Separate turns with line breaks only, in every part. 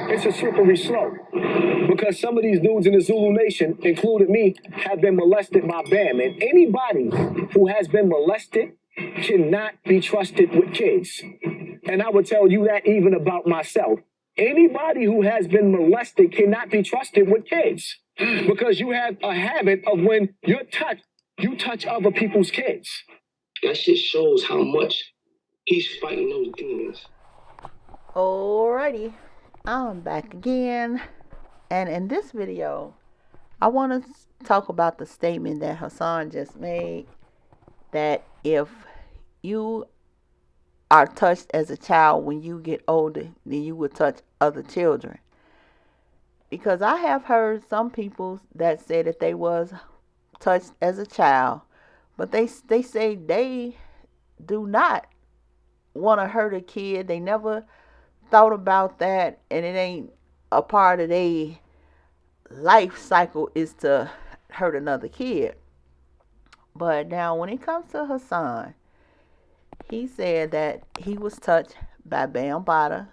It's a slippery slope because some of these dudes in the Zulu Nation, including me, have been molested by BAM. And anybody who has been molested cannot be trusted with kids. And I would tell you that even about myself. Anybody who has been molested cannot be trusted with kids because you have a habit of when you touch other people's kids.
That shit shows how much he's fighting those demons.
Alrighty, I'm back again, and in this video I want to talk about the statement that Hassan just made, that if you are touched as a child when you get older, then you will touch other children. Because I have heard some people that say that they was touched as a child, but they say they do not want to hurt a kid. They never thought about that, and it ain't a part of their life cycle is to hurt another kid. But now when it comes to Hassan, he said that he was touched by Bambaataa,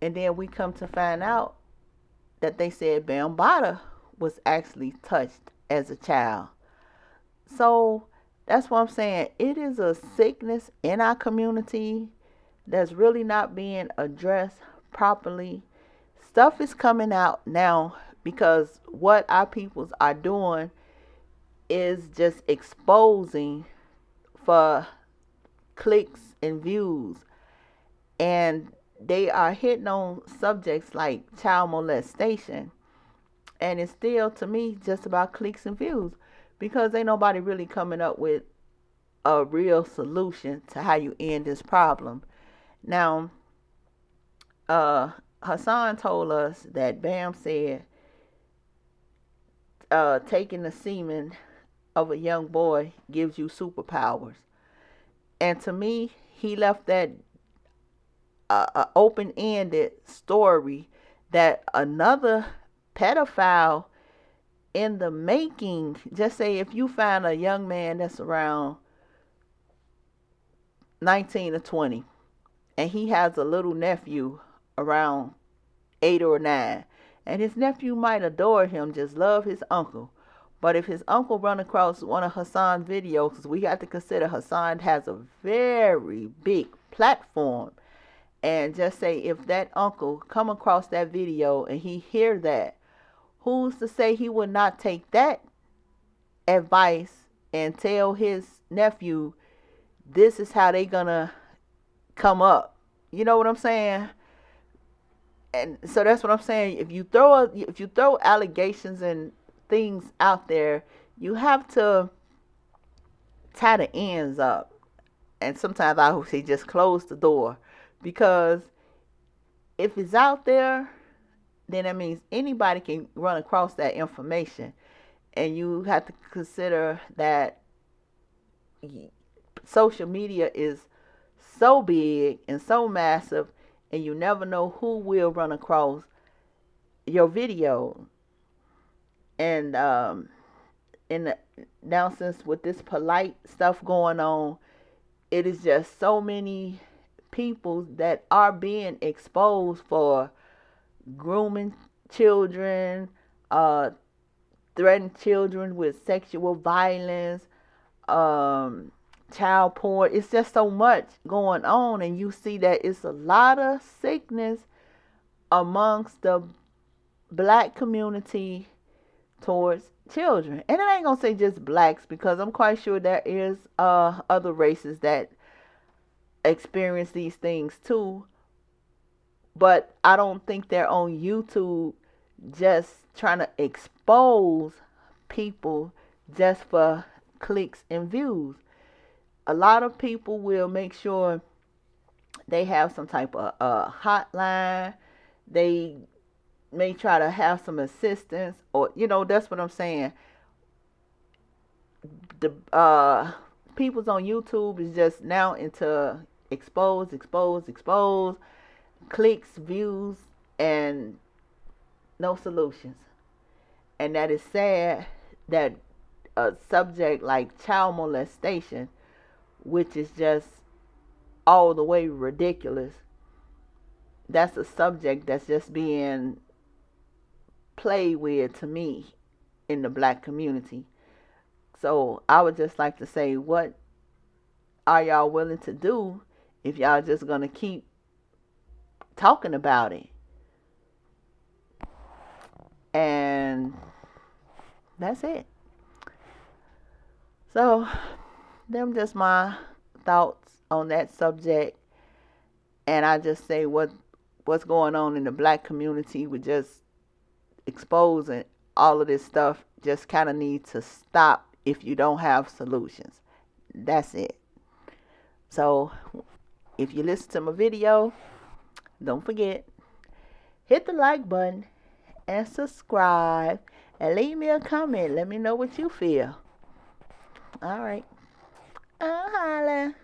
and then we come to find out that they said Bambaataa was actually touched as a child. So that's what I'm saying. It is a sickness in our community that's really not being addressed properly. Stuff is coming out now because what our peoples are doing is just exposing for clicks and views, and they are hitting on subjects like child molestation, and it's still, to me, just about clicks and views because ain't nobody really coming up with a real solution to how you end this problem. Now, Hassan told us that Bam said taking the semen of a young boy gives you superpowers. And to me, he left that open-ended story that another pedophile in the making, just say if you find a young man that's around 19 or 20, and he has a little nephew around 8 or 9, and his nephew might adore him, just love his uncle. But if his uncle run across one of Hassan's videos, because we have to consider Hassan has a very big platform, and just say if that uncle come across that video and he hear that, who's to say he would not take that advice and tell his nephew this is how they gonna come up? You know what I'm saying? And so that's what I'm saying. If you throw allegations and things out there, you have to tie the ends up. And sometimes I would say just close the door, because if it's out there, then that means anybody can run across that information, and you have to consider that social media is so big and so massive, and you never know who will run across your video. And now, since with this polite stuff going on, it is just so many people that are being exposed for grooming children, threatening children with sexual violence, child porn. It's just so much going on, and you see that it's a lot of sickness amongst the black community towards children. And I ain't gonna say just blacks, because I'm quite sure there is other races that experience these things too, but I don't think they're on YouTube just trying to expose people just for clicks and views. A lot of people will make sure they have some type of hotline. They may try to have some assistance, or that's what I'm saying. The people's on YouTube is just now into expose, clicks, views, and no solutions. And that is sad that a subject like child molestation, which is just all the way ridiculous, that's a subject that's just being played with to me in the black community. So I would just like to say, what are y'all willing to do if y'all just gonna keep talking about it? And that's it. So them just my thoughts on that subject. And I just say what's going on in the black community with just exposing all of this stuff just kind of need to stop if you don't have solutions. That's it. So if you listen to my video, don't forget, hit the like button and subscribe and leave me a comment. Let me know what you feel. All right. Holla.